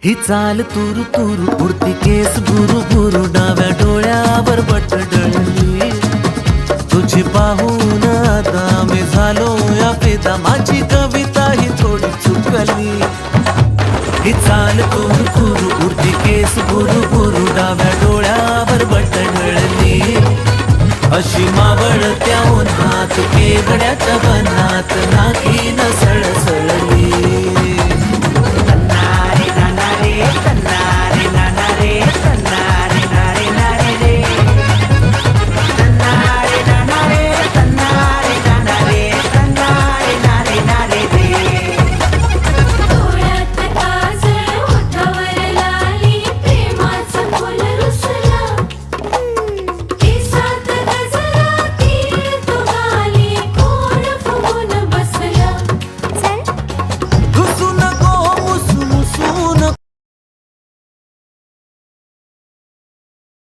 ही चाल तुरु तुरु उडती केस बुरु बुरु डाव्या डोळ्यावर बटडळली तुझी पाहून आता मी झालो या फिदा माझी कविता ही थोडी चुकली ही चाल तुरु तुरु उडती केस बुरु बुरु डाव्या डोळ्यावर बटडळली अशी मावळत्या उन्हात केवड्याच्या बनात नाकी न सळसळली